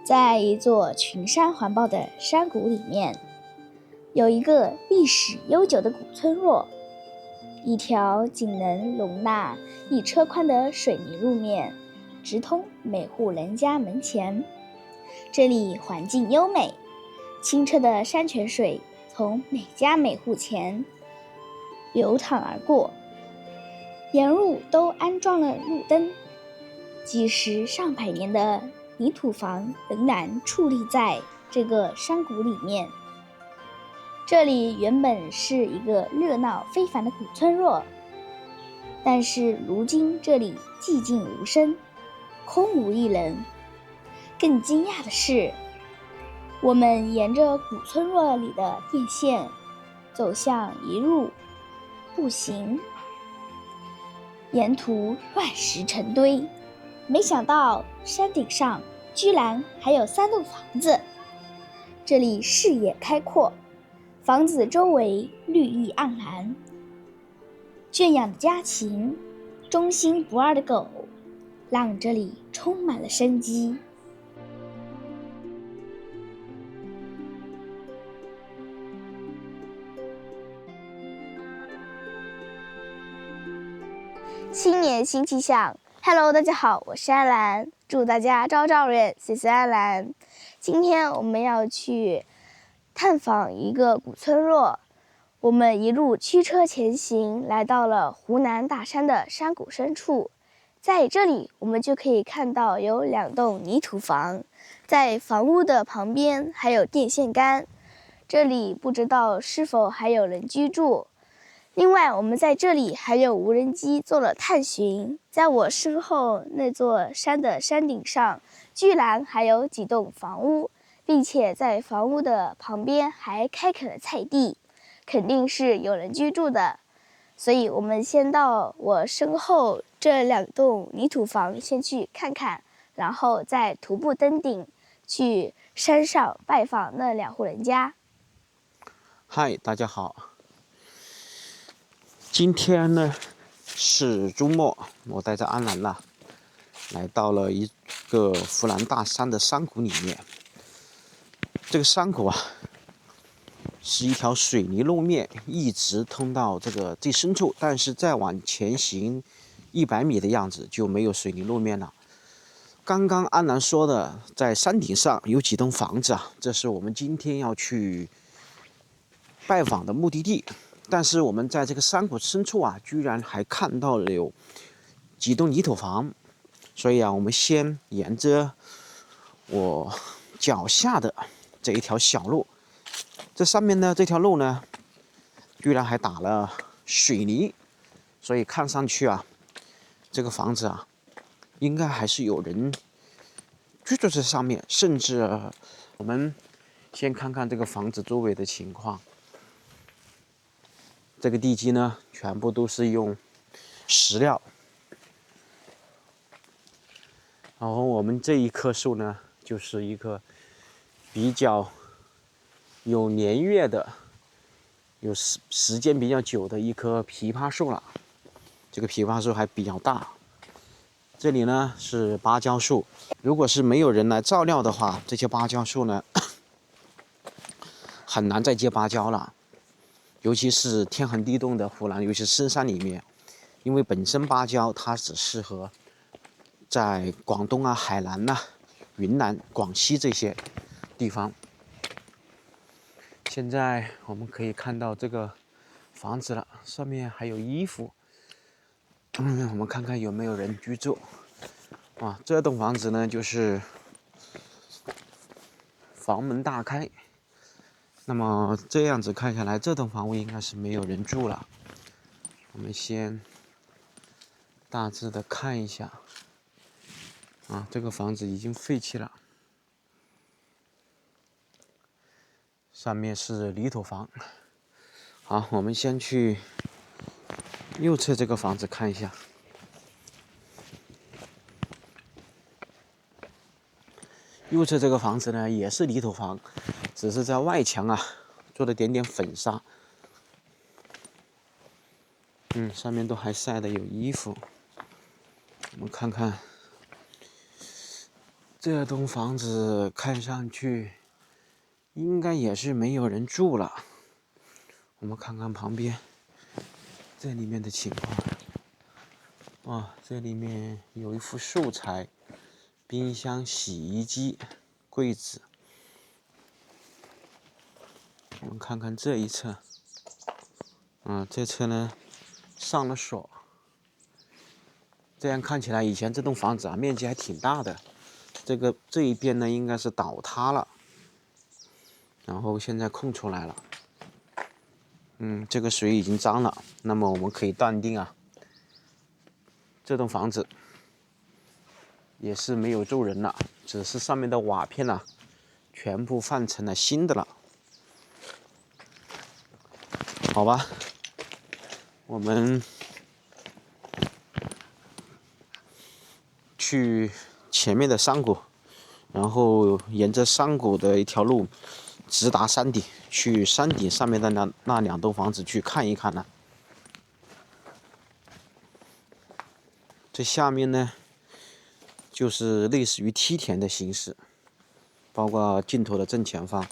在一座群山环抱的山谷里面，有一个历史悠久的古村落。一条仅能容纳1车宽的水泥路面，直通每户人家门前。这里环境优美，清澈的山泉水从每家每户前流淌而过，沿路都安装了路灯。几十上百年的泥土房仍然矗立在这个山谷里面。这里原本是一个热闹非凡的古村落，但是如今这里寂静无声，空无一人。更惊讶的是，我们沿着古村落里的电线走向一路步行，沿途乱石成堆，没想到山顶上居然还有3栋房子。这里视野开阔，房子周围绿意盎然，圈养的家禽，忠心不二的狗，让这里充满了生机。新年新气象 ，Hello， 大家好，我是安兰，祝大家朝朝远，岁岁安兰。今天我们要去探访一个古村落，我们一路驱车前行，来到了湖南大山的山谷深处。在这里，我们就可以看到有2栋泥土房，在房屋的旁边还有电线杆，这里不知道是否还有人居住。另外，我们在这里还有无人机做了探寻，在我身后那座山的山顶上，居然还有几栋房屋，并且在房屋的旁边还开垦了菜地，肯定是有人居住的。所以我们先到我身后这2栋泥土房先去看看，然后再徒步登顶，去山上拜访那2户人家。嗨，大家好。今天呢是周末，我带着安兰来到了一个湖南大山的山谷里面。这个山谷是一条水泥路面，一直通到这个最深处，但是再往前行100米的样子就没有水泥路面了。刚刚安兰说的，在山顶上有几栋房子这是我们今天要去拜访的目的地。但是我们在这个山谷深处居然还看到了有几栋泥土房，所以我们先沿着我脚下的这一条小路，这上面呢这条路呢，居然还打了水泥，所以看上去这个房子应该还是有人居住在上面，甚至我们先看看这个房子周围的情况。这个地基呢，全部都是用石料。然后我们这一棵树呢，就是一棵比较有年月的、有时间比较久的一棵枇杷树了。这个枇杷树还比较大。这里呢是芭蕉树，如果是没有人来照料的话，这些芭蕉树呢很难再结芭蕉了。尤其是天寒地冻的湖南，尤其是深山里面，因为本身芭蕉它只适合在广东海南云南、广西这些地方。现在我们可以看到这个房子了，上面还有衣服。我们看看有没有人居住。这栋房子呢，就是房门大开。那么这样子看下来，这栋房屋应该是没有人住了。我们先大致的看一下，这个房子已经废弃了。上面是泥土房。好，我们先去右侧这个房子看一下。右侧这个房子呢，也是泥土房，只是在外墙做了点点粉刷。上面都还晒的有衣服。我们看看这栋房子看上去应该也是没有人住了。我们看看旁边这里面的情况。啊，这里面有一副素材，冰箱、洗衣机、柜子。我们看看这一侧。这侧呢上了锁。这样看起来，以前这栋房子面积还挺大的。这一边呢，应该是倒塌了，然后现在空出来了。这个水已经脏了，那么我们可以断定这栋房子也是没有住人了，只是上面的瓦片全部换成了新的了。好吧，我们去前面的山谷，然后沿着山谷的一条路直达山顶，去山顶上面的那2栋房子去看一看呢。这下面呢，就是类似于梯田的形式，包括镜头的正前方。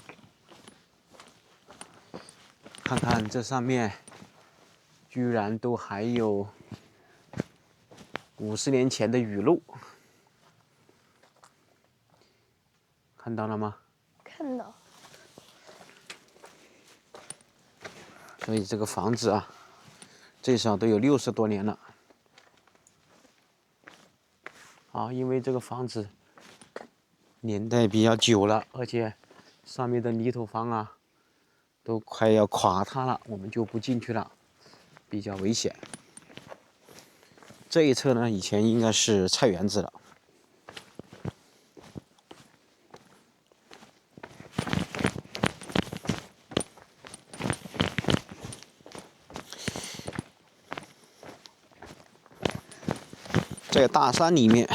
看看这上面，居然都还有50年前的雨露，看到了吗？看到。所以这个房子最少都有60多年了。因为这个房子年代比较久了，而且上面的泥土房都快要垮塌了，我们就不进去了，比较危险。这一侧呢，以前应该是菜园子了。在大山里面，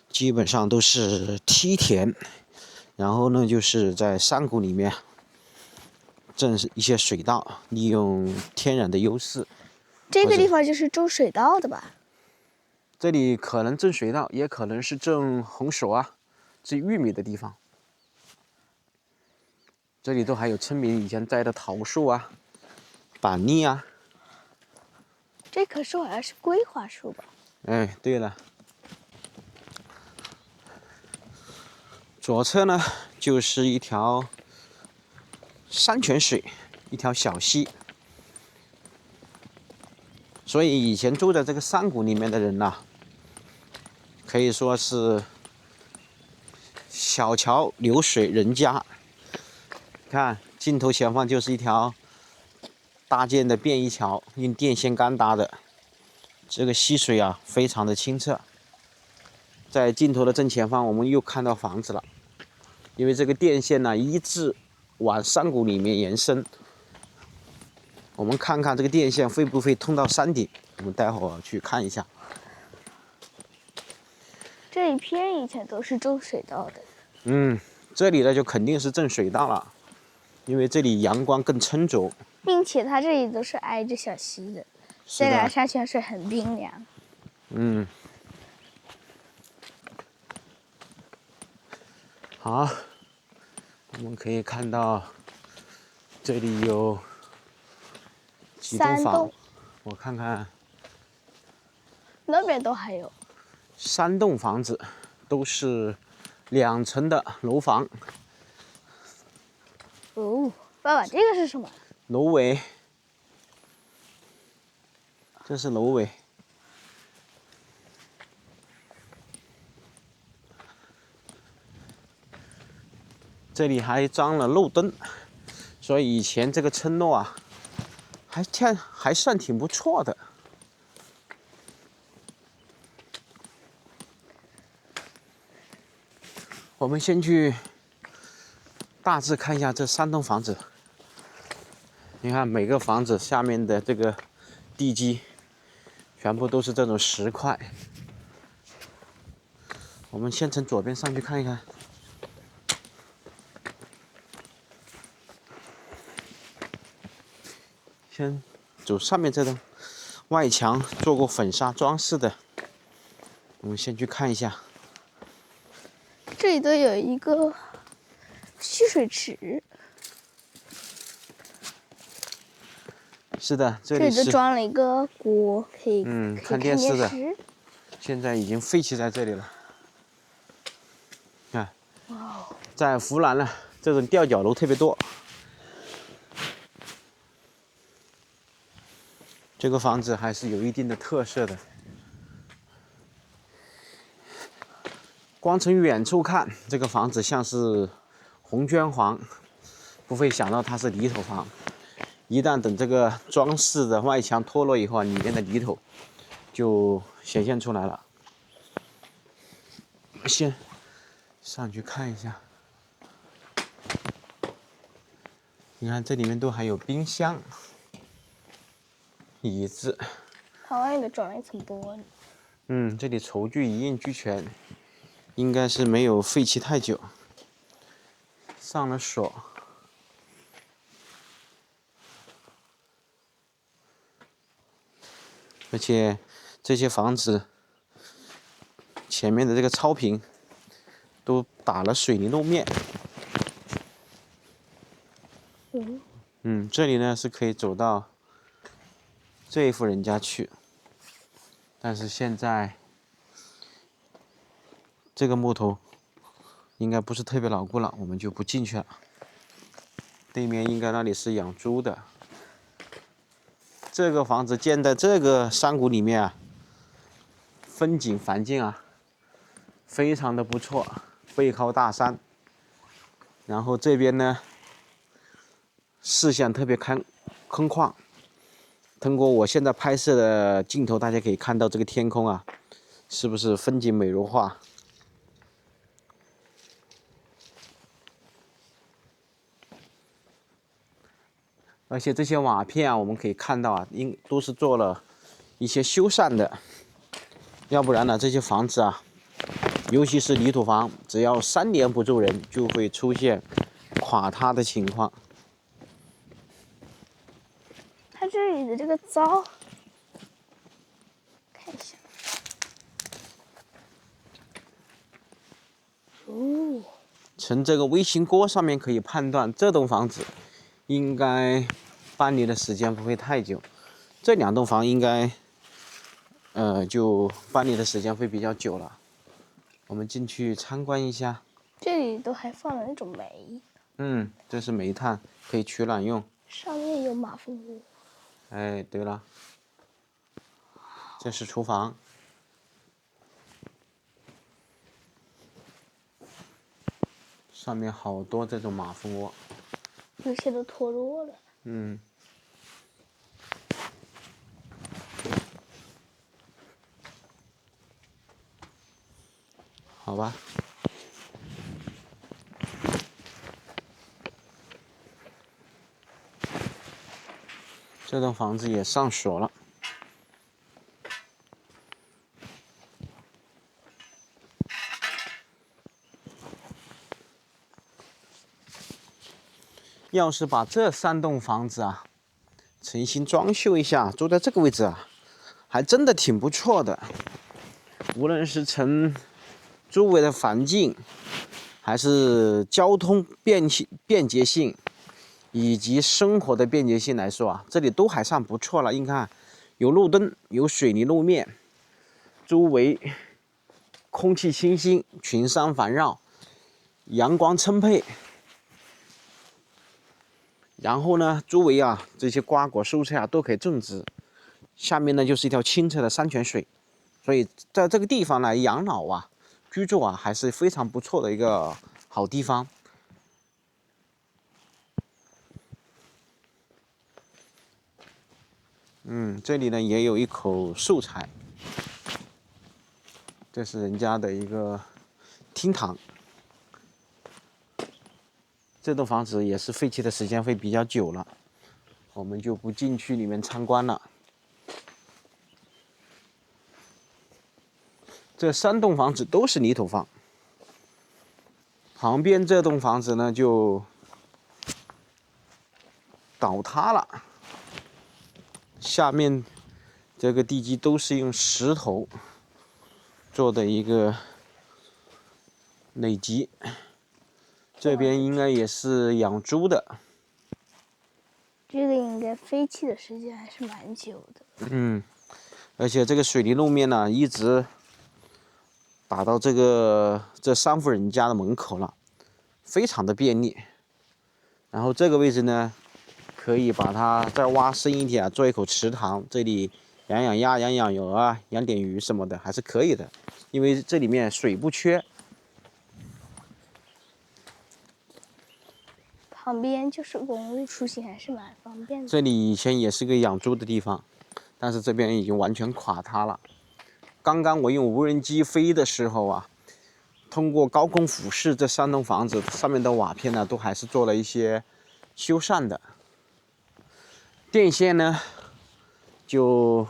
基本上都是梯田，然后呢，就是在山谷里面，正是一些水稻，利用天然的优势。这个地方就是种水稻的吧？这里可能种水稻，也可能是种红薯种玉米的地方。这里都还有村民以前栽的桃树板栗这棵树好像是桂花树吧？哎，对了，左侧呢就是一条山泉水，一条小溪。所以以前住在这个山谷里面的人可以说是小桥流水人家。看镜头前方就是一条搭建的便衣桥，用电线杆搭的。这个溪水非常的清澈。在镜头的正前方，我们又看到房子了，因为这个电线一直往山谷里面延伸。我们看看这个电线会不会通到山顶，我们待会儿去看一下。这一片以前都是种水稻的。这里呢就肯定是种水稻了，因为这里阳光更充足，并且它这里都是挨着小溪的，这个山泉水很冰凉。好，我们可以看到这里有几栋房，我看看，那边都还有3栋房子，都是2层的楼房。爸爸，这个是什么？楼尾，这是楼尾。这里还装了路灯，所以以前这个村落还算挺不错的。我们先去大致看一下这3栋房子。你看每个房子下面的这个地基，全部都是这种石块。我们先从左边上去看一看。先走上面这栋，外墙做过粉砂装饰的，我们先去看一下。这里都有一个蓄水池，是的，这里里是都装了一个锅，可以看电视的。视。现在已经废弃在这里了。看，在湖南呢，这种吊脚楼特别多。这个房子还是有一定的特色的。光从远处看，这个房子像是红砖黄，不会想到它是泥头房。一旦等这个装饰的外墙脱落以后，里面的泥头就显现出来了。先上去看一下，你看这里面都还有冰箱、椅子。它外面装了一层玻璃。这里厨具一应俱全，应该是没有废弃太久。上了锁。而且这些房子前面的这个草坪都打了水泥路面。这里呢是可以走到这一户人家去，但是现在这个木头应该不是特别牢固了，我们就不进去了。对面应该那里是养猪的。这个房子建在这个山谷里面啊，风景环境啊，非常的不错，背靠大山。然后这边呢，视线特别空旷。通过我现在拍摄的镜头，大家可以看到这个天空啊，是不是风景美如画？而且这些瓦片啊，我们可以看到啊，都是做了一些修缮的，要不然呢，这些房子啊，尤其是泥土房，只要3年不住人，就会出现垮塌的情况。它这里的这个灶，看一下。从这个微型锅上面可以判断，这栋房子应该搬离的时间不会太久。这2栋房应该，就搬离的时间会比较久了。我们进去参观一下。这里都还放了那种煤。这是煤炭，可以取暖用。上面有马蜂窝。哎，对了，这是厨房。上面好多这种马蜂窝，有些都脱落了。好吧。这栋房子也上锁了。要是把这3栋房子啊重新装修一下，住在这个位置啊，还真的挺不错的。无论是从周围的环境，还是交通便捷性，以及生活的便捷性来说啊，这里都还算不错了。你看，有路灯，有水泥路面，周围空气清新，群山环绕，阳光充沛。然后呢，周围啊这些瓜果蔬菜啊都可以种植，下面呢就是一条清澈的山泉水，所以在这个地方来养老啊、居住啊还是非常不错的一个好地方。这里呢也有一口寿材，这是人家的一个厅堂。这栋房子也是废弃的时间会比较久了，我们就不进去里面参观了。这3栋房子都是泥头房，旁边这栋房子呢就倒塌了，下面这个地基都是用石头做的一个累积。这边应该也是养猪的。这个应该废弃的时间还是蛮久的。而且这个水泥路面呢，一直打到这3户人家的门口了，非常的便利。然后这个位置呢，可以把它再挖深一点，做一口池塘，这里养养鸭、养养鹅啊，养点鱼什么的还是可以的，因为这里面水不缺。旁边就是公路，出行还是蛮方便的。这里以前也是个养猪的地方，但是这边已经完全垮塌了。刚刚我用无人机飞的时候啊，通过高空俯视这3栋房子上面的瓦片呢，都还是做了一些修缮的。电线呢，就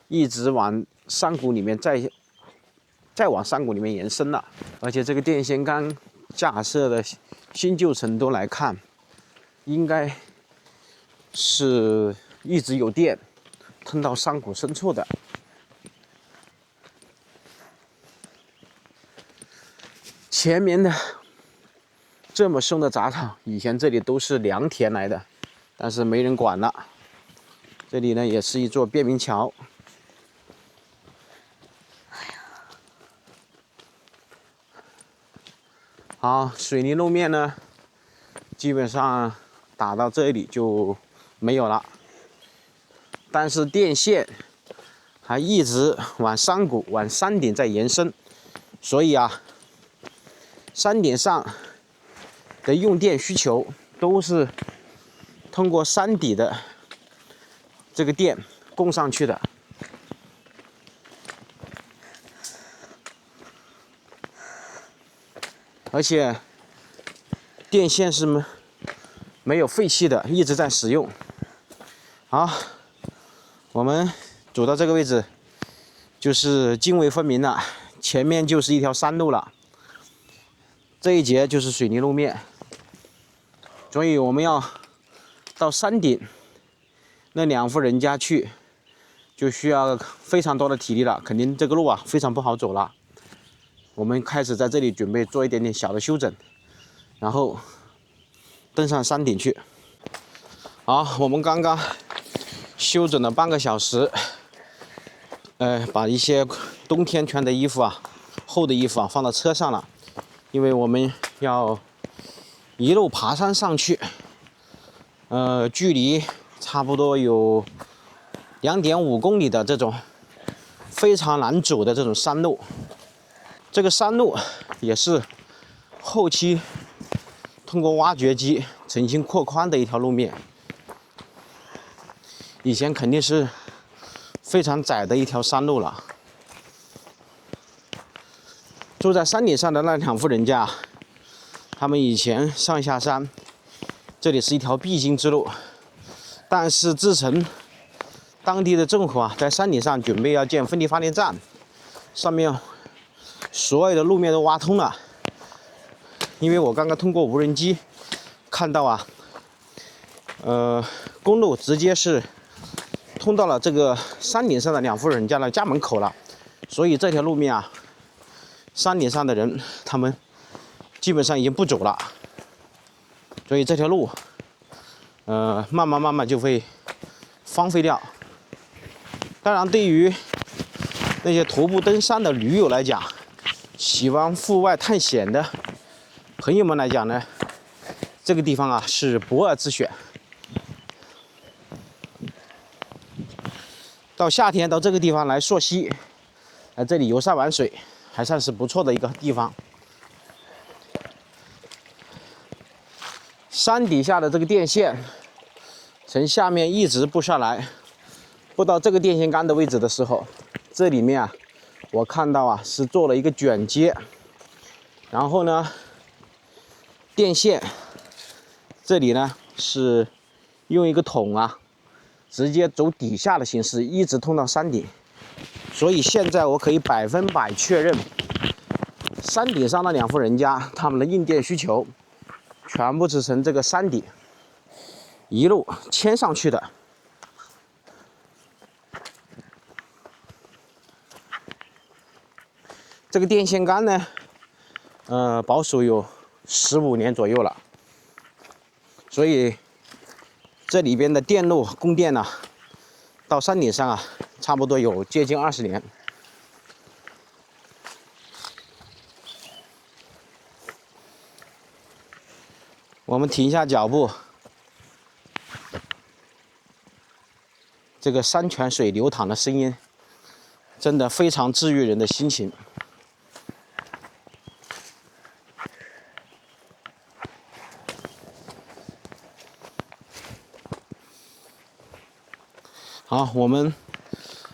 一直往山谷里面再往山谷里面延伸了。而且这个电线杆架设的新旧程度来看，应该是一直有电通到山谷深处的。前面的这么深的杂草，以前这里都是良田来的，但是没人管了。这里呢也是一座便民桥。好，水泥路面呢，基本上打到这里就没有了，但是电线还一直往山谷、往山顶在延伸，所以啊，山顶上的用电需求都是通过山底的这个电供上去的。而且电线是没有废弃的，一直在使用。好，我们走到这个位置，就是泾渭分明了，前面就是一条山路了。这一节就是水泥路面，所以我们要到山顶那2户人家去，就需要非常多的体力了，肯定这个路啊非常不好走了。我们开始在这里准备做一点点小的修整，然后登上山顶去。好，我们刚刚修整了半个小时，把一些冬天穿的衣服啊、厚的衣服啊放到车上了，因为我们要一路爬山上去，距离差不多有2.5公里的这种非常难走的这种山路。这个山路也是后期通过挖掘机重新扩宽的一条路面，以前肯定是非常窄的一条山路了。住在山顶上的那2户人家，他们以前上下山，这里是一条必经之路，但是自从当地的政府啊在山顶上准备要建风力发电站，上面所有的路面都挖通了。因为我刚刚通过无人机看到啊，公路直接是通到了这个山顶上的2户人家的家门口了，所以这条路面啊，山顶上的人他们基本上已经不走了，所以这条路慢慢就会荒废掉。当然，对于那些徒步登山的驴友来讲，喜欢户外探险的朋友们来讲呢，这个地方啊是不二之选。到夏天到这个地方来溯溪，来这里游山玩水，还算是不错的一个地方。山底下的这个电线从下面一直布下来，布到这个电线杆的位置的时候，这里面啊，我看到啊是做了一个卷接，然后呢，电线这里呢是用一个桶啊，直接走底下的形式，一直通到山顶。所以现在我可以100%确认，山顶上那2户人家他们的用电需求，全部是从这个山顶一路牵上去的。这个电线杆呢，保守有15年左右了，所以这里边的电路供电呢，到山顶上啊，差不多有接近20年。我们停下脚步，这个山泉水流淌的声音，真的非常治愈人的心情。好，我们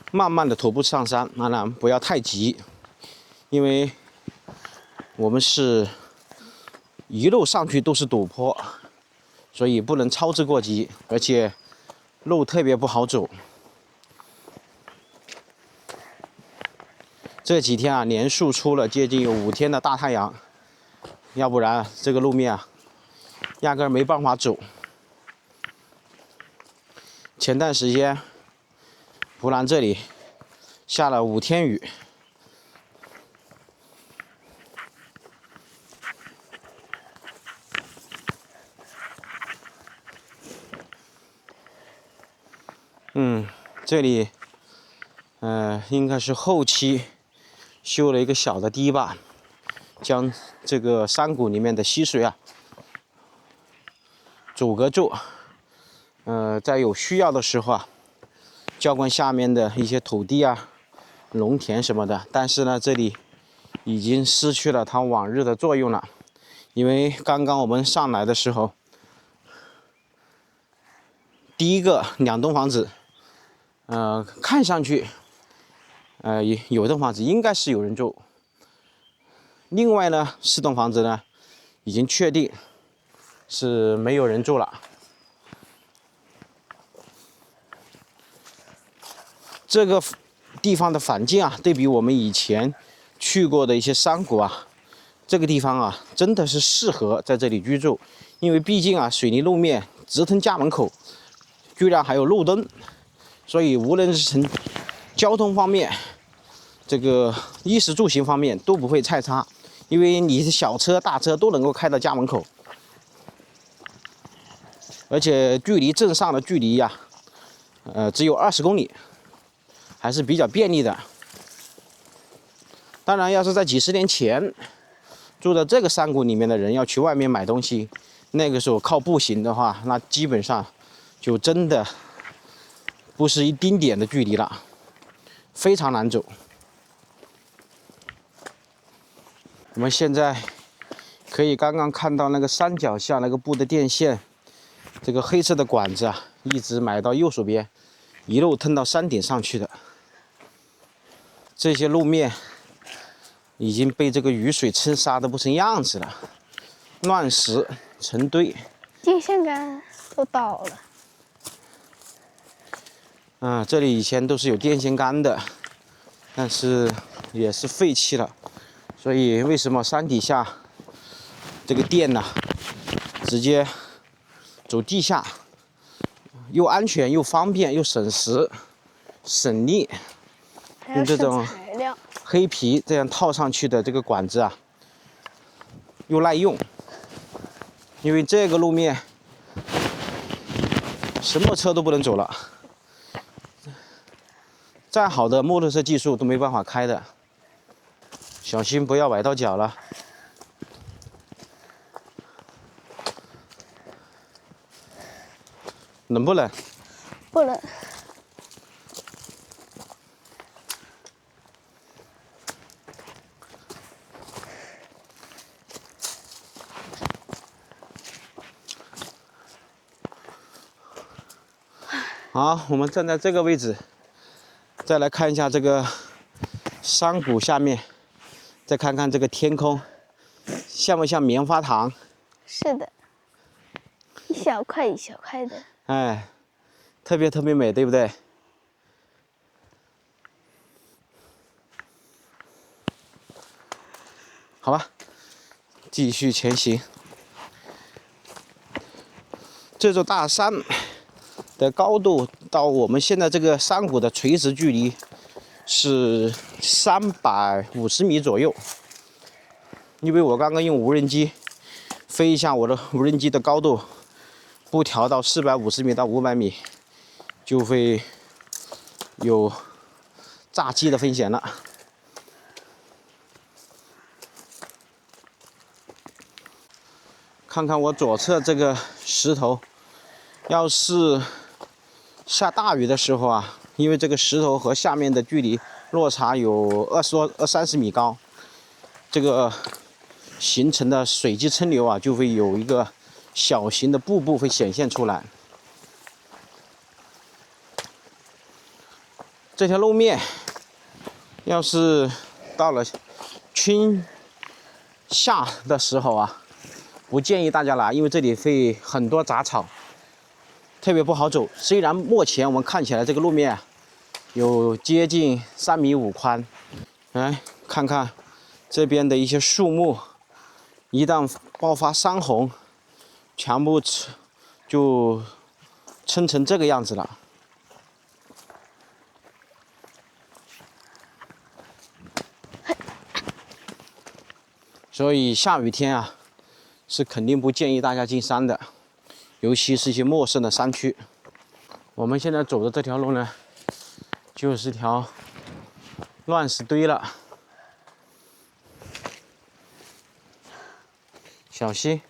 慢慢的徒步上山，当然不要太急，因为我们是一路上去都是陡坡，所以不能操之过急，而且路特别不好走。这几天啊，连续出了接近有5天的大太阳，要不然这个路面啊，压根儿没办法走。前段时间，湖南这里下了5天雨。这里，应该是后期修了一个小的堤坝，将这个山谷里面的溪水啊阻隔住。在有需要的时候啊，浇灌下面的一些土地啊、农田什么的。但是呢，这里已经失去了它往日的作用了，因为刚刚我们上来的时候，第一个2栋房子。看上去，有栋房子应该是有人住。另外呢，4栋房子呢，已经确定是没有人住了。这个地方的环境啊，对比我们以前去过的一些山谷啊，这个地方啊，真的是适合在这里居住，因为毕竟啊，水泥路面直通家门口，居然还有路灯。所以无论是从交通方面，这个衣食住行方面都不会太差，因为你的小车大车都能够开到家门口，而且距离镇上的距离呀，只有20公里，还是比较便利的。当然，要是在几十年前住在这个山谷里面的人要去外面买东西，那个时候靠步行的话，那基本上就真的不是一丁点的距离了，非常难走。我们现在可以刚刚看到那个山脚下那个布的电线，这个黑色的管子啊，一直埋到右手边，一路通到山顶上去的。这些路面已经被这个雨水冲刷的不成样子了，乱石成堆。电线杆都倒了。这里以前都是有电线杆的，但是也是废弃了。所以为什么山底下这个电呢，直接走地下，又安全又方便又省时省力，用这种黑皮这样套上去的这个管子啊，又耐用。因为这个路面什么车都不能走了，再好的摩托车技术都没办法开的，小心不要崴到脚了。冷不冷？不冷。好，我们站在这个位置，再来看一下这个山谷下面，再看看这个天空，像不像棉花糖？是的，一小块一小块的。哎，特别特别美，对不对？好吧，继续前行。这座大山的高度到我们现在这个山谷的垂直距离是350米左右。因为我刚刚用无人机飞一下，我的无人机的高度不调到450米到500米，就会有炸机的风险了。看看我左侧这个石头，要是下大雨的时候啊，因为这个石头和下面的距离落差有20-30米高，这个形成的水积称流啊，就会有一个小型的瀑布会显现出来。这条路面要是到了春夏的时候啊，不建议大家来，因为这里会很多杂草，特别不好走。虽然目前我们看起来这个路面有接近3.5米宽，来看看这边的一些树木，一旦爆发山洪，全部就撑成这个样子了。所以下雨天啊，是肯定不建议大家进山的，尤其是一些陌生的山区。我们现在走的这条路呢，就是条乱石堆了，小心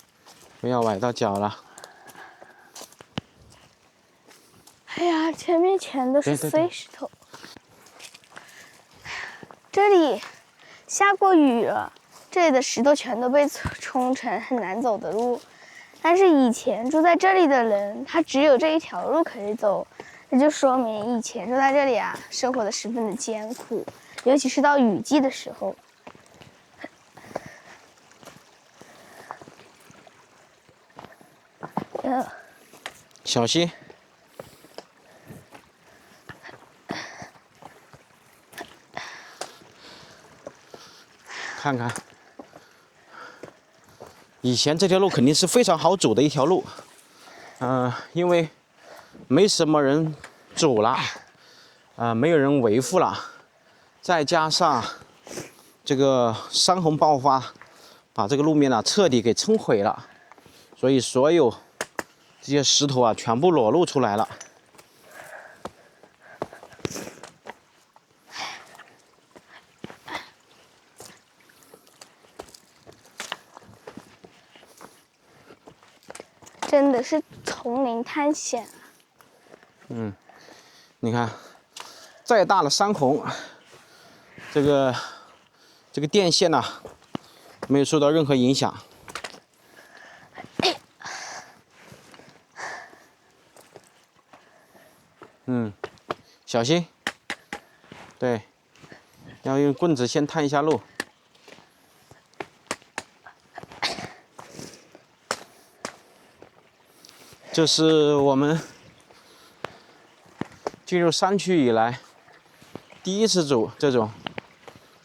不要崴到脚了。哎呀，前面全都是对碎石头。这里下过雨了，这里的石头全都被冲成很难走的路。但是以前住在这里的人，他只有这一条路可以走，那就说明以前住在这里啊，生活的十分的艰苦，尤其是到雨季的时候。小心！看看，以前这条路肯定是非常好走的一条路，因为没什么人走了，没有人维护了，再加上这个山洪爆发，把这个路面呢彻底给冲毁了，所以所有这些石头啊全部裸露出来了。真的是丛林探险啊！你看，再大的山洪，这个电线呢，没有受到任何影响。小心。对，要用棍子先探一下路。这是我们进入山区以来第一次走这种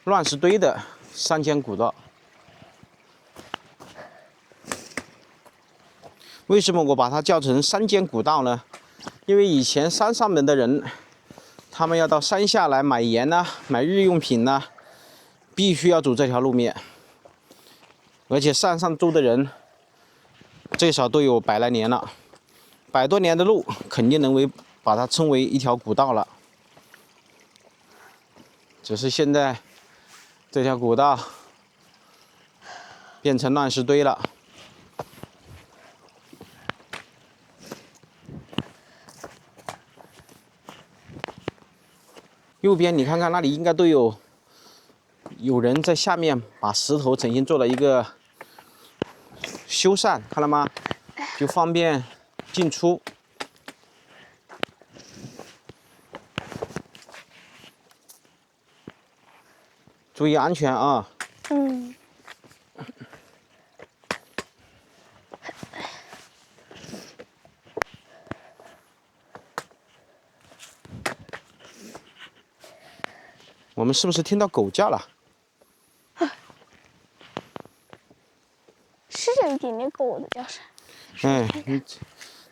乱石堆的山间古道。为什么我把它叫成山间古道呢？因为以前山上面的人，他们要到山下来买盐呐、买日用品呐、必须要走这条路面。而且山上住的人最少都有100来年了，100多年的路，肯定能把它称为一条古道了。只是现在这条古道变成乱石堆了。右边你看看，那里应该都有人在下面把石头重新做了一个修缮，看到吗？就方便进出。注意安全啊！我们是不是听到狗叫了？是有一点点狗的叫声。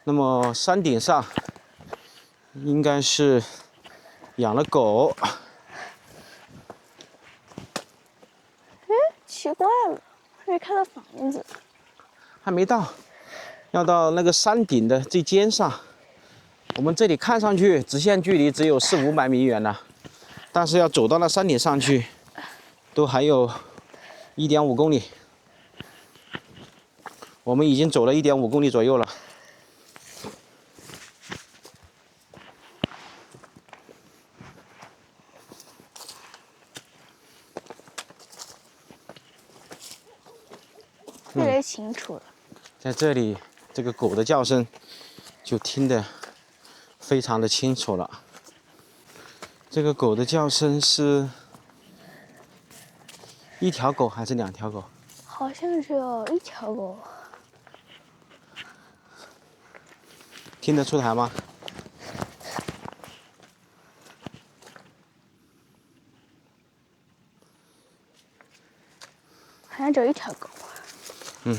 那么山顶上应该是养了狗。奇怪了，没看到房子。还没到，要到那个山顶的最尖上。我们这里看上去直线距离只有400-500米远了，但是要走到那山顶上去，都还有1.5公里。我们已经走了1.5公里左右了。越来越清楚了。在这里，这个狗的叫声就听得非常的清楚了。这个狗的叫声是1条狗还是2条狗？好像只有1条狗。听得出来吗？好像只有1条狗。嗯。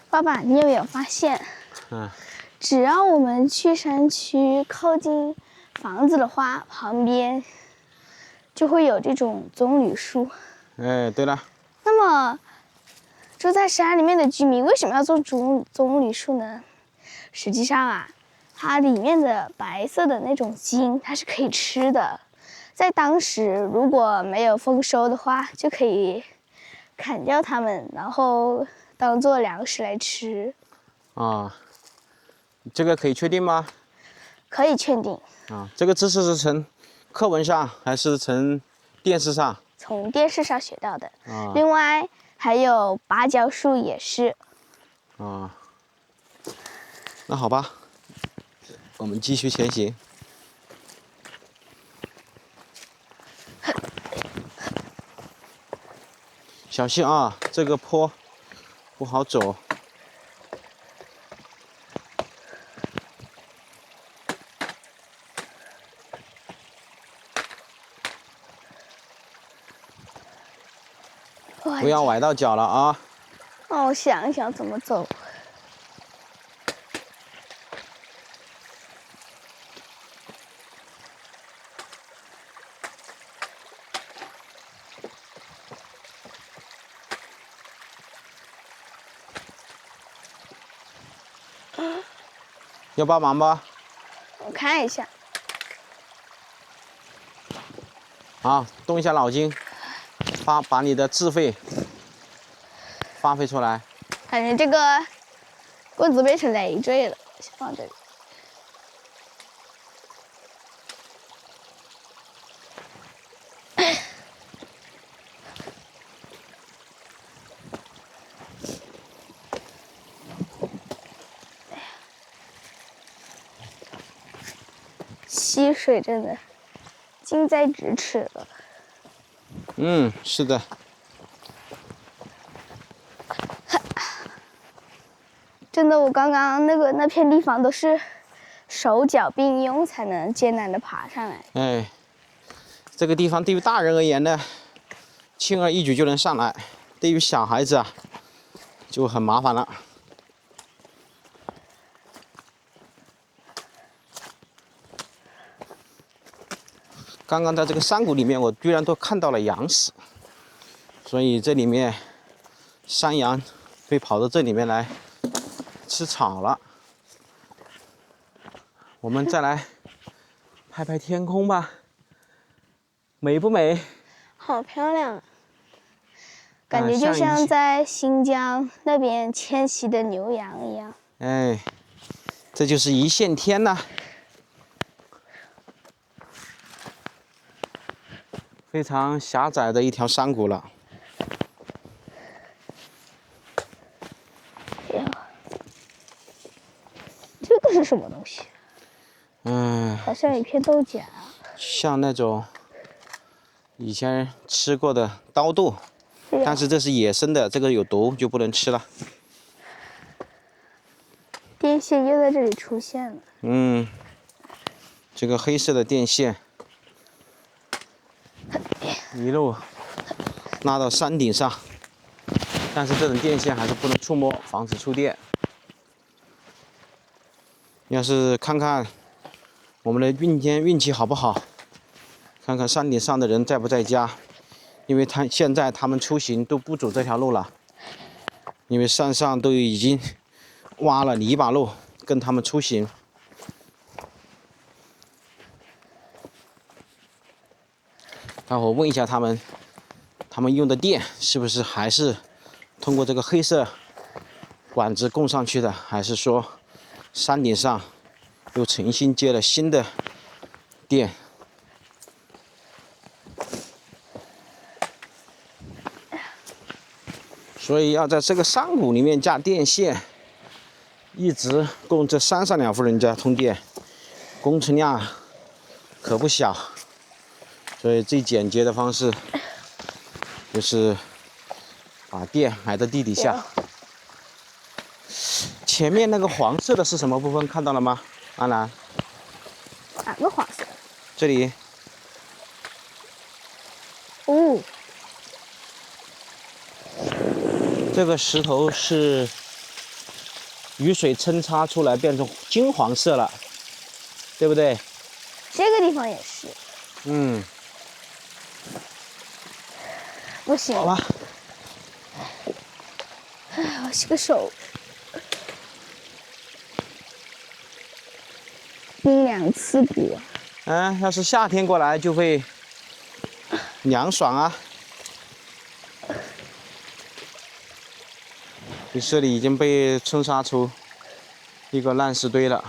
爸爸，你有没有发现？只要我们去山区靠近房子的话，旁边就会有这种棕榈树。哎，对了。那么，住在山里面的居民为什么要种棕榈树呢？实际上啊，它里面的白色的那种茎，它是可以吃的。在当时，如果没有丰收的话，就可以砍掉它们，然后当做粮食来吃。啊，这个可以确定吗？可以确定。啊，这个知识是从课文上还是从电视上？从电视上学到的。啊。另外还有芭蕉树也是。啊。那好吧，我们继续前行。小心啊，这个坡不好走。不要崴到脚了啊！哦，我想一想怎么走。要帮忙吧？我看一下。啊，动一下脑筋，把你的智慧发挥出来。感觉这个棍子变成累赘了，放这里。溪水真的近在咫尺了。嗯，是的。真的，我刚刚那片地方都是手脚并用才能艰难的爬上来。哎，这个地方对于大人而言呢，轻而易举就能上来；对于小孩子啊，就很麻烦了。刚刚在这个山谷里面，我居然都看到了羊屎，所以这里面山羊会跑到这里面来吃草了。我们再来拍拍天空吧，美不美？好漂亮啊！感觉就像在新疆那边迁徙的牛羊一样。哎，这就是一线天呐！非常狭窄的一条山谷了。哎呀，这个是什么东西？好像一片豆荚。像那种以前吃过的刀豆，但是这是野生的，这个有毒，就不能吃了。电线又在这里出现了。这个黑色的电线一路拉到山顶上，但是这种电线还是不能触摸，防止触电。要是看看我们的运气好不好，看看山顶上的人在不在家，因为现在他们出行都不走这条路了，因为山上都已经挖了泥巴路，跟他们出行。待会问一下他们，他们用的电是不是还是通过这个黑色管子供上去的，还是说山顶上又重新接了新的电？所以要在这个山谷里面架电线，一直供这32户人家通电，工程量可不小。所以最简洁的方式就是把电埋到地底下。前面那个黄色的是什么部分？看到了吗，安兰？哪个黄色？这里。哦，这个石头是雨水抻擦出来变成金黄色了，对不对？这个地方也是。嗯，不行。好吧。哎，我洗个手。冰凉刺骨。要是夏天过来就会凉爽啊。这里已经被冲刷出一个烂石堆了。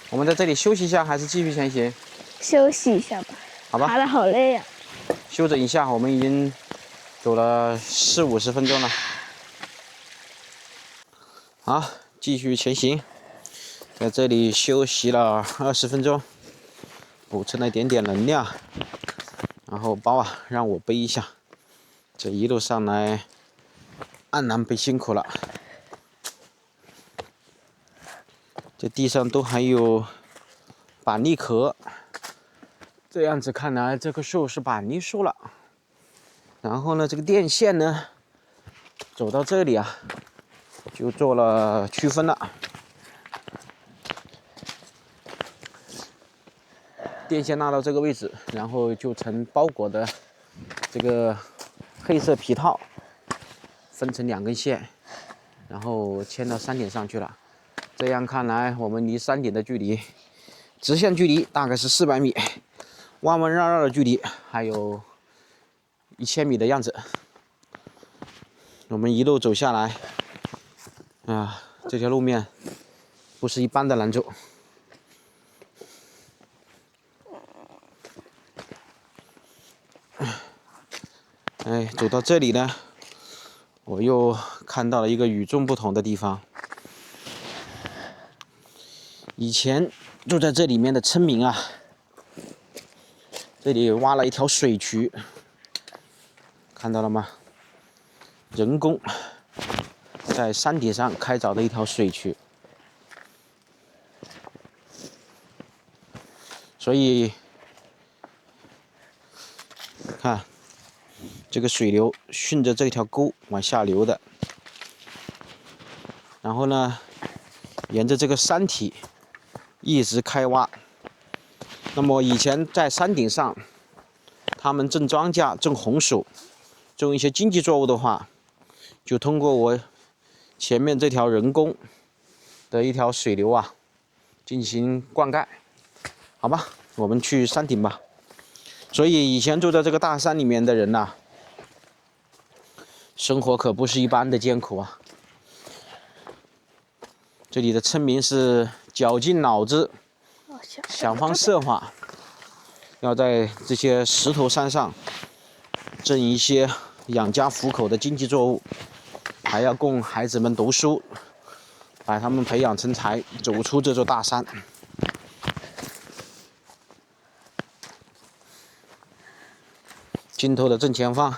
我们在这里休息一下，还是继续前行？休息一下吧。好吧。爬得好累呀。休整一下，我们已经走了40-50分钟了。好，继续前行。在这里休息了20分钟，补充了一点点能量。然后包啊，让我背一下。这一路上来，安南背辛苦了。这地上都还有板栗壳，这样子看来，这棵树是板栗树了。然后呢，这个电线呢，走到这里啊，就做了区分了。电线拉到这个位置，然后就成包裹的这个黑色皮套，分成2根线，然后牵到山顶上去了。这样看来，我们离山顶的距离，直线距离大概是400米，弯弯绕绕的距离还有1000米的样子。我们一路走下来，这条路面不是一般的难走。走到这里呢，我又看到了一个与众不同的地方。以前住在这里面的村民啊，这里挖了一条水渠，看到了吗？人工在山顶上开凿的一条水渠，所以看这个水流顺着这条沟往下流的，然后呢，沿着这个山体一直开挖。那么以前在山顶上，他们种庄稼、种红薯、种一些经济作物的话，就通过我前面这条人工的一条水流啊，进行灌溉。好吧，我们去山顶吧。所以以前住在这个大山里面的人呐，生活可不是一般的艰苦啊。这里的村民是绞尽脑汁，想方设法，要在这些石头山上种一些养家糊口的经济作物，还要供孩子们读书，把他们培养成才，走出这座大山。镜头的正前方，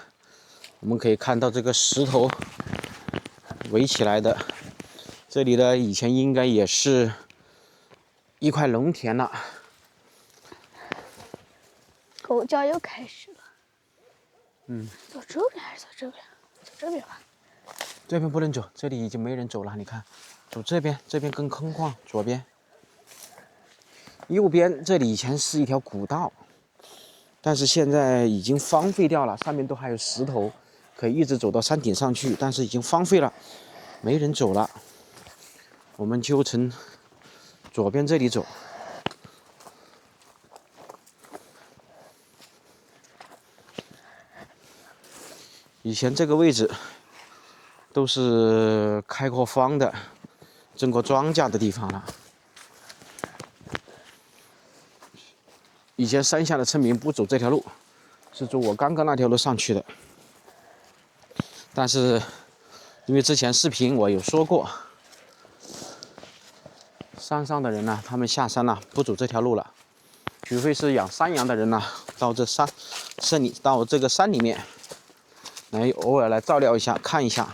我们可以看到这个石头围起来的，这里呢以前应该也是一块农田了。狗叫又开始了。嗯，走这边还是走这边？走这边吧。这边不能走，这里已经没人走了。你看，走这边，这边更空旷。左边、右边，这里以前是一条古道，但是现在已经荒废掉了，上面都还有石头，可以一直走到山顶上去，但是已经荒废了，没人走了。我们就从左边这里走。以前这个位置都是开过荒的、种过庄稼的地方了。以前山下的村民不走这条路，是走我刚刚那条路上去的。但是因为之前视频我有说过，山上的人呢，他们下山了不走这条路了，除非是养山羊的人呢，到这个山里面。来偶尔来照料一下，看一下。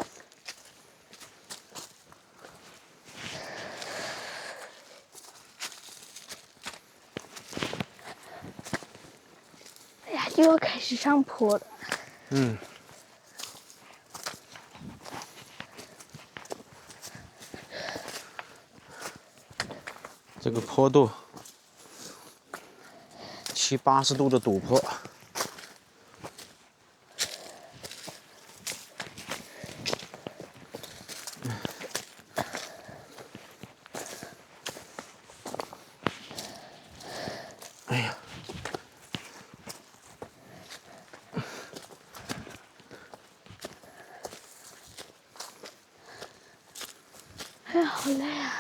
哎呀，又要开始上坡了。这个坡度70、80度的陡坡。哎呀，哎呀，好累啊！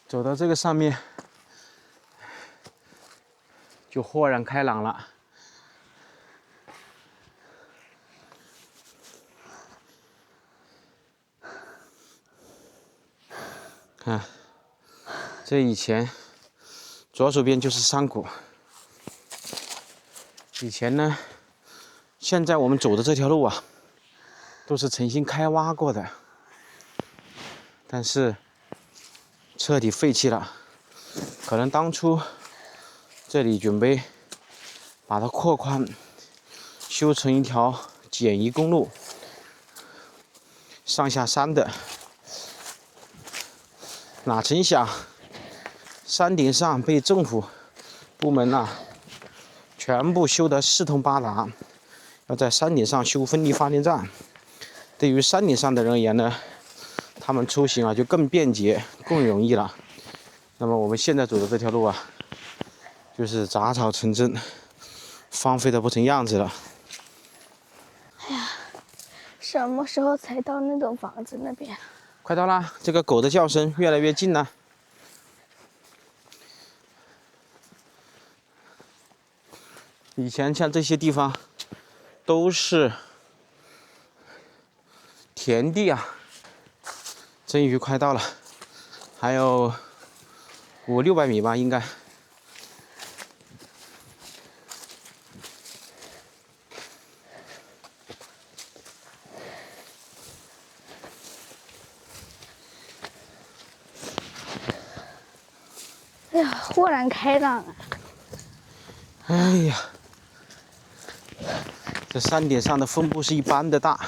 走到这个上面，就豁然开朗了。看，这以前左手边就是山谷。以前呢，现在我们走的这条路啊，都是重新开挖过的，但是彻底废弃了。可能当初这里准备把它扩宽，修成一条简易公路，上下山的。哪成想，山顶上被政府部门全部修得四通八达，要在山顶上修风力发电站。对于山顶上的人而言呢，他们出行就更便捷、更容易了。那么我们现在走的这条路就是杂草丛生，荒废的不成样子了。哎呀，什么时候才到那栋房子那边？快到啦！这个狗的叫声越来越近了。以前像这些地方都是田地终于快到了，还有500、600米吧，应该。哎呀，豁然开朗啊！哎呀，这山顶上的风不是一般的大。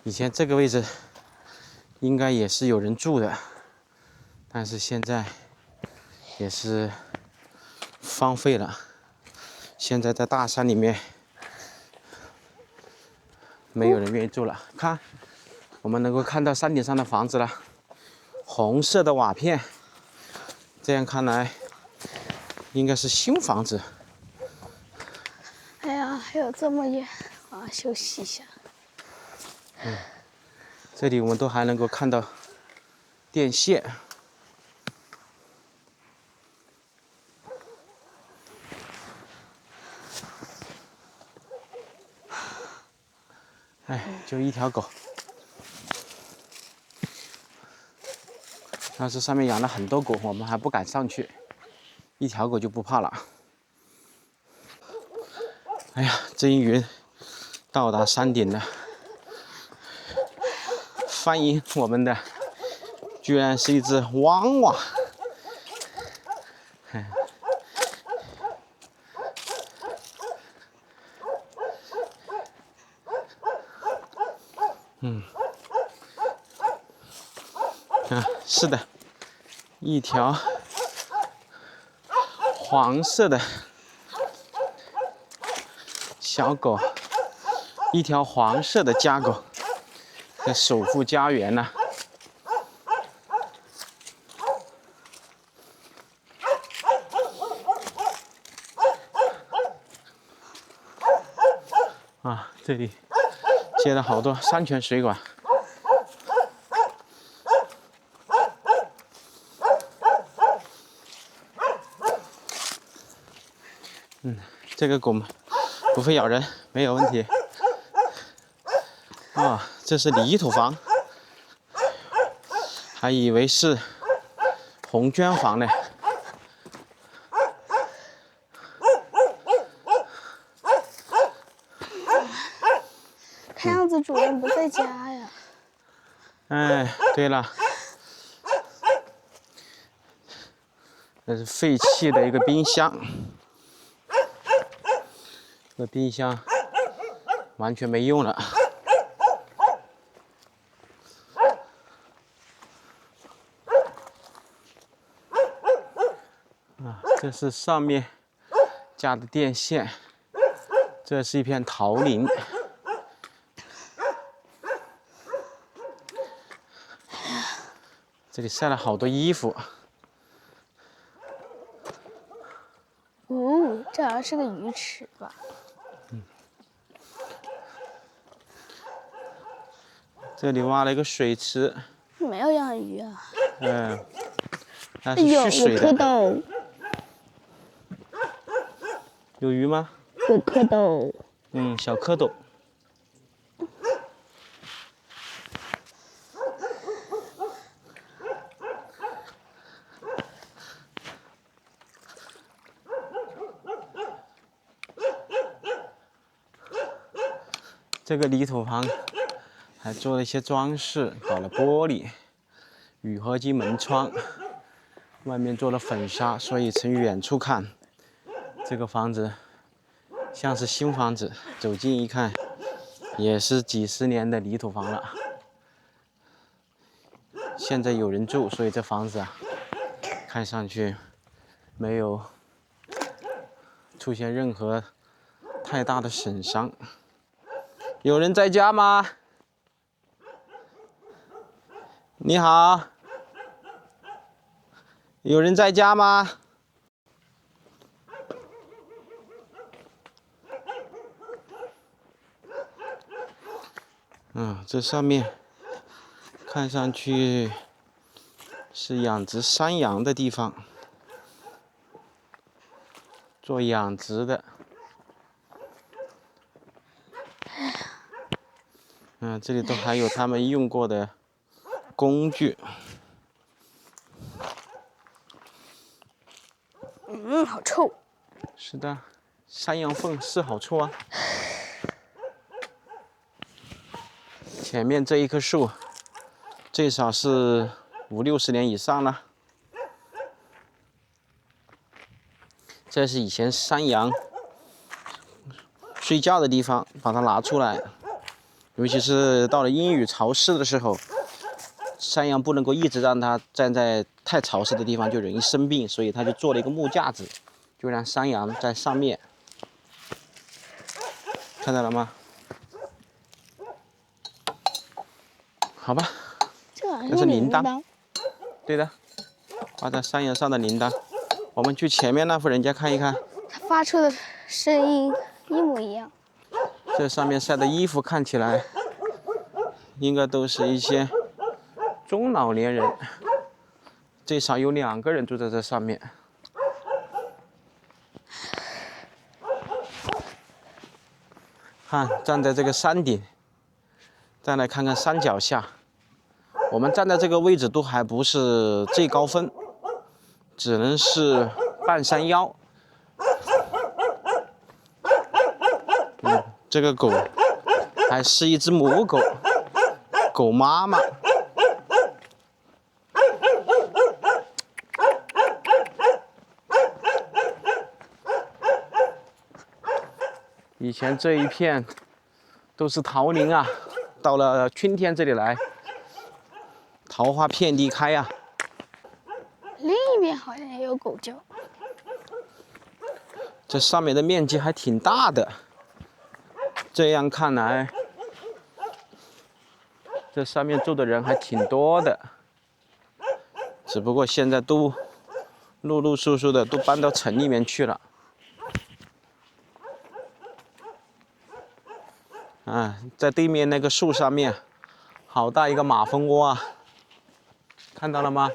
以前这个位置应该也是有人住的，但是现在也是荒废了。现在在大山里面，没有人愿意住了。看，我们能够看到山顶上的房子了，红色的瓦片，这样看来应该是新房子。哎呀，还有这么远，休息一下。这里我们都还能够看到电线。哎，就一条狗。要是上面养了很多狗，我们还不敢上去，一条狗就不怕了。哎呀，这一云到达山顶了，欢迎我们的居然是一只汪汪。是的，一条黄色的小狗，一条黄色的家狗在守护家园呢。啊，这里接了好多山泉水管。这个狗不会咬人，没有问题。啊，这是泥土房，还以为是红砖房呢。看样子主人不在家呀。哎，对了，这是废弃的一个冰箱，这个冰箱完全没用了。啊，这是上面架的电线，这是一片桃林。这里晒了好多衣服。这好像是个鱼池吧？这里挖了一个水池。没有养鱼啊。那是蓄水的。有蝌蚪。有鱼吗？有蝌蚪。小蝌蚪。这个泥土旁还做了一些装饰，搞了玻璃、铝合金门窗，外面做了粉纱，所以从远处看，这个房子像是新房子，走近一看，也是几十年的泥土房了。现在有人住，所以这房子啊，看上去没有出现任何太大的损伤。有人在家吗？你好，有人在家吗？这上面看上去是养殖山羊的地方，做养殖的。这里都还有他们用过的工具。好臭。是的，山羊粪是好臭啊。前面这一棵树，最少是50、60年以上了。这是以前山羊睡觉的地方，把它拿出来。尤其是到了阴雨潮湿的时候，山羊不能够一直让它站在太潮湿的地方，就容易生病，所以他就做了一个木架子，就让山羊在上面。看到了吗？好吧，这是铃铛。对的，挂在山羊上的铃铛。我们去前面那户人家看一看，它发出的声音一模一样。这上面晒的衣服看起来应该都是一些中老年人，最少有2个人住在这上面。看，站在这个山顶，再来看看山脚下，我们站在这个位置都还不是最高分，只能是半山腰。这个狗还是一只母狗，狗妈妈。以前这一片都是桃林啊，到了春天这里来，桃花遍地开啊。另一边好像也有狗叫。这上面的面积还挺大的，这样看来，这上面住的人还挺多的，只不过现在都陆陆续续的都搬到城里面去了。啊，在对面那个树上面，好大一个马蜂窝啊，看到了吗？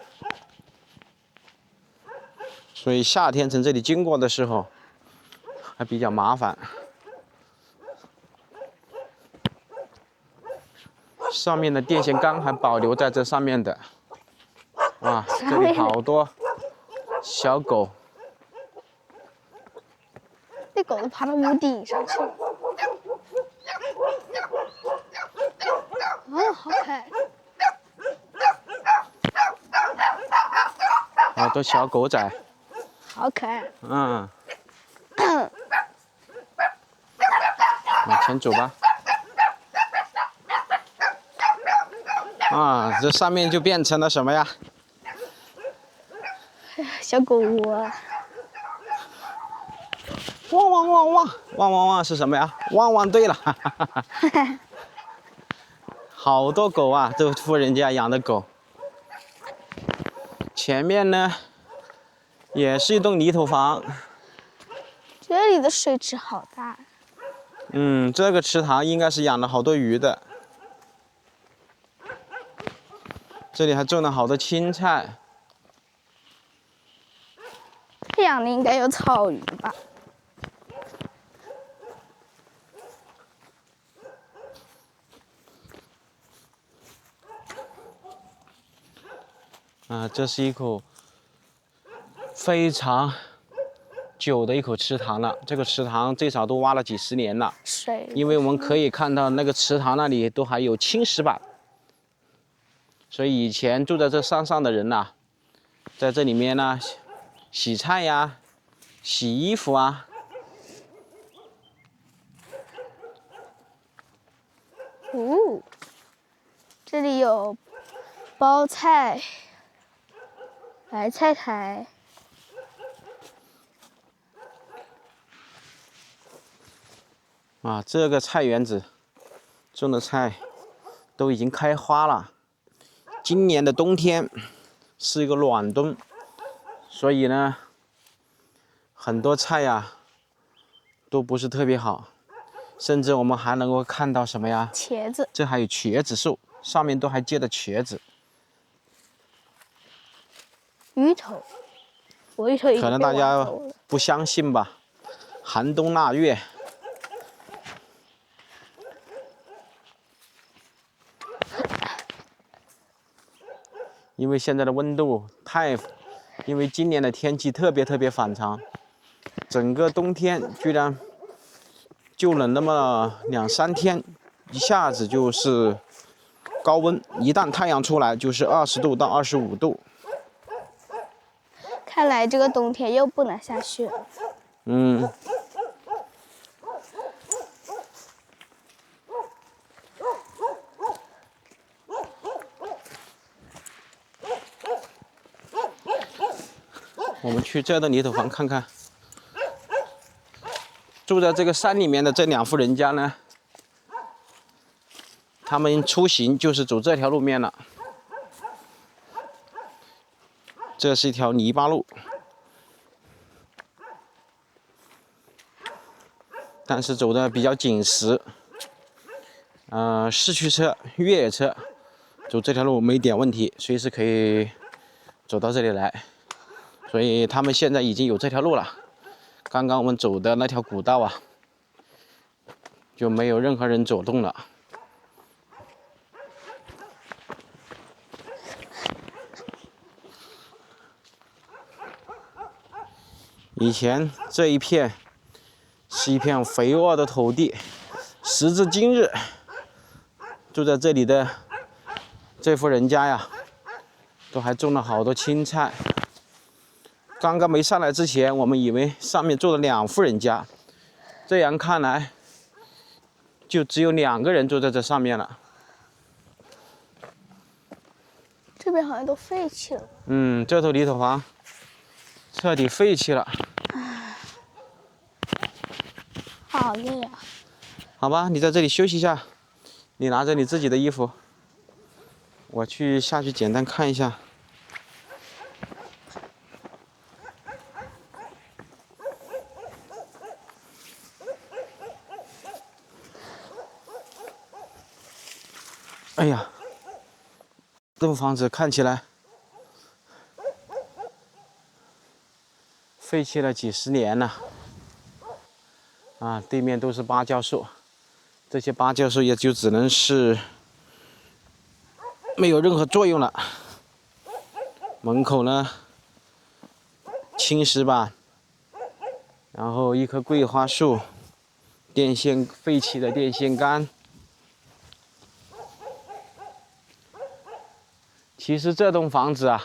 所以夏天从这里经过的时候，还比较麻烦。上面的电线杆还保留在这上面的，哇，这里好多小狗。那狗都爬到屋顶上去了。哦，好可爱！好多小狗仔，好可爱。嗯，往前走吧。啊，这上面就变成了什么呀？小狗窝。汪汪汪汪汪汪汪是什么呀？汪汪队了，哈哈哈哈。好多狗啊，这户人家养的狗。前面呢，也是一栋泥头房。这里的水池好大。这个池塘应该是养了好多鱼的。这里还种了好多青菜。这养的应该有草鱼吧？啊，这是一口非常久的一口池塘了。这个池塘最少都挖了几十年了，水。因为我们可以看到那个池塘那里都还有青石板，所以以前住在这山上的人呐，在这里面呢，洗菜呀、洗衣服啊。哦，这里有包菜、白菜苔。啊，这个菜园子种的菜都已经开花了。今年的冬天是一个暖冬，所以呢，很多菜呀都不是特别好，甚至我们还能够看到什么呀？茄子。这还有茄子树，上面都还结着茄子。芋头，我芋头已经可能被挖大家走了。不相信吧？寒冬腊月，因为现在的温度因为今年的天气特别反常，整个冬天居然就冷那么2-3天，一下子就是高温，一旦太阳出来就是20度到25度。看来这个冬天又不能下雪了。我们去这的泥头房看看。住在这个山里面的这2户人家呢，他们出行就是走这条路面了。这是一条泥巴路，但是走的比较紧实。市区车、越野车走这条路没点问题，随时可以走到这里来。所以他们现在已经有这条路了。刚刚我们走的那条古道啊，就没有任何人走动了。以前这一片是一片肥沃的土地，时至今日，住在这里的这户人家呀，都还种了好多青菜。刚刚没上来之前，我们以为上面住了2户人家，这样看来，就只有2个人住在这上面了。这边好像都废弃了。这头泥头房彻底废弃了。好累啊！好吧，你在这里休息一下，你拿着你自己的衣服，我下去简单看一下。哎呀，这栋房子看起来废弃了几十年了。对面都是芭蕉树，这些芭蕉树也就只能是没有任何作用了。门口呢，青石板，然后一棵桂花树，废弃的电线杆。其实这栋房子啊，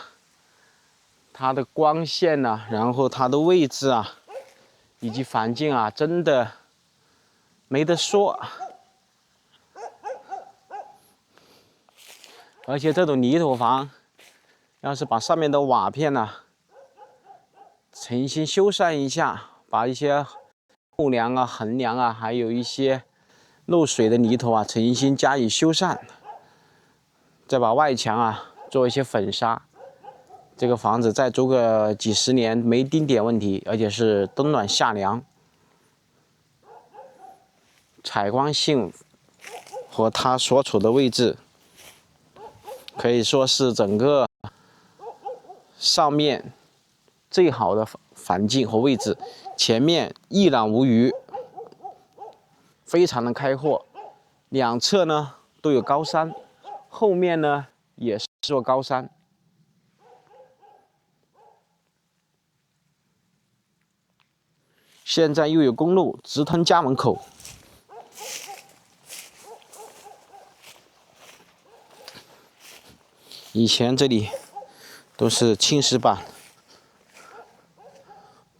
它的光线呐，然后它的位置啊，以及环境啊，真的没得说。而且这种泥头房，要是把上面的瓦片呢，重新修缮一下，把一些后梁啊、横梁啊，还有一些漏水的泥头啊，重新加以修缮，再把外墙啊做一些粉刷，这个房子再住个几十年没丁点问题，而且是冬暖夏凉，采光性和它所处的位置，可以说是整个上面最好的环境和位置。前面一览无余，非常的开阔，两侧呢都有高山，后面呢也是座高山。现在又有公路直通家门口。以前这里都是青石板，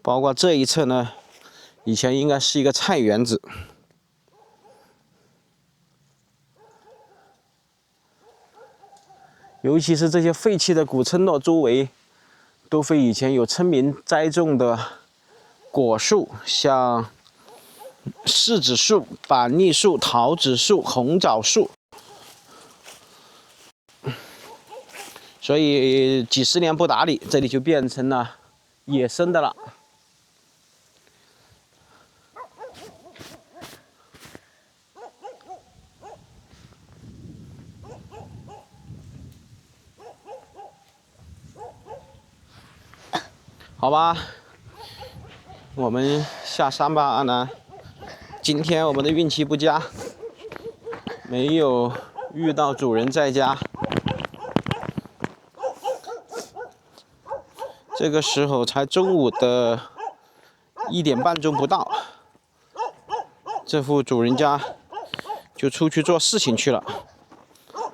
包括这一侧呢，以前应该是一个菜园子。尤其是这些废弃的古村落周围，都会以前有村民栽种的果树，像柿子树、板栗树、桃子树、红枣树。所以几十年不打理，这里就变成了野生的了。好吧，我们下山吧，阿南。今天我们的运气不佳，没有遇到主人在家。这个时候才中午的1点半钟不到，这户主人家就出去做事情去了，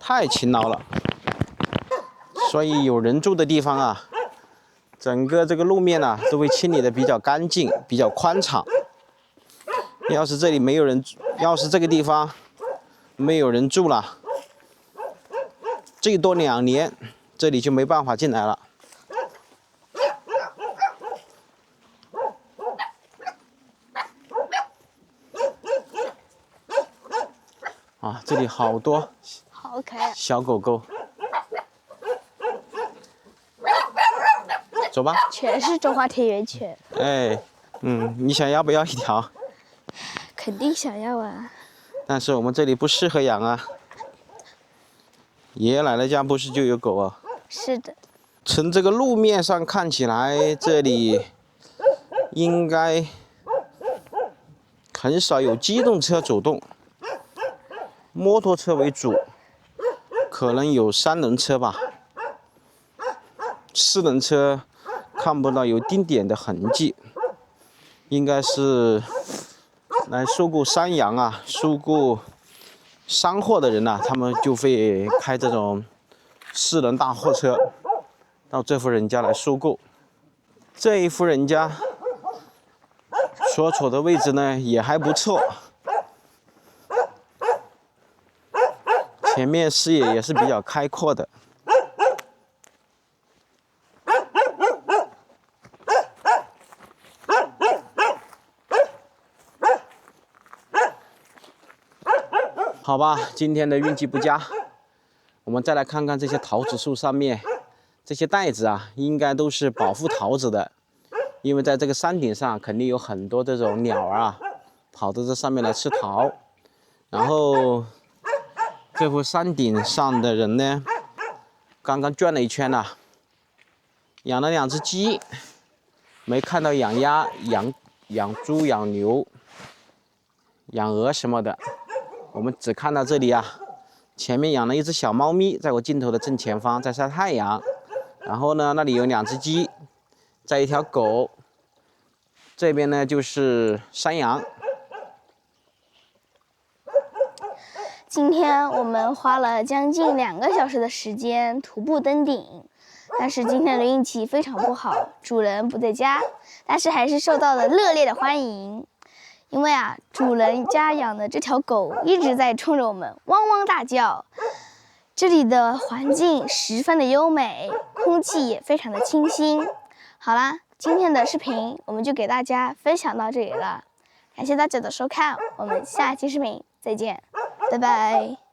太勤劳了。所以有人住的地方啊，整个这个路面啊都会清理的比较干净，比较宽敞。要是这里没有人，要是这个地方没有人住了，最多2年，这里就没办法进来了。这里好多好可爱小狗狗，走吧。全是中华田园犬。哎，你想要不要一条？肯定想要啊。但是我们这里不适合养啊。爷爷奶奶家不是就有狗啊？是的。从这个路面上看起来，这里应该很少有机动车走动。摩托车为主，可能有3轮车吧，4轮车看不到有丁点的痕迹。应该是来收购山羊啊、收购山货的人呐、他们就会开这种4轮大货车到这户人家来收购。这一户人家所处的位置呢也还不错，前面视野也是比较开阔的。好吧，今天的运气不佳，我们再来看看这些桃子树上面这些袋子啊，应该都是保护桃子的，因为在这个山顶上肯定有很多这种鸟啊，跑到这上面来吃桃。然后这户山顶上的人呢，刚刚转了一圈呐、养了2只鸡，没看到养鸭、养猪、养牛、养鹅什么的。我们只看到这里啊，前面养了一只小猫咪，在我镜头的正前方在晒太阳。然后呢，那里有2只鸡，在一条狗。这边呢就是山羊。今天我们花了将近2个小时的时间徒步登顶，但是今天的运气非常不好，主人不在家，但是还是受到了热烈的欢迎。因为啊，主人家养的这条狗一直在冲着我们汪汪大叫。这里的环境十分的优美，空气也非常的清新。好啦，今天的视频我们就给大家分享到这里了，感谢大家的收看，我们下期视频再见，拜拜。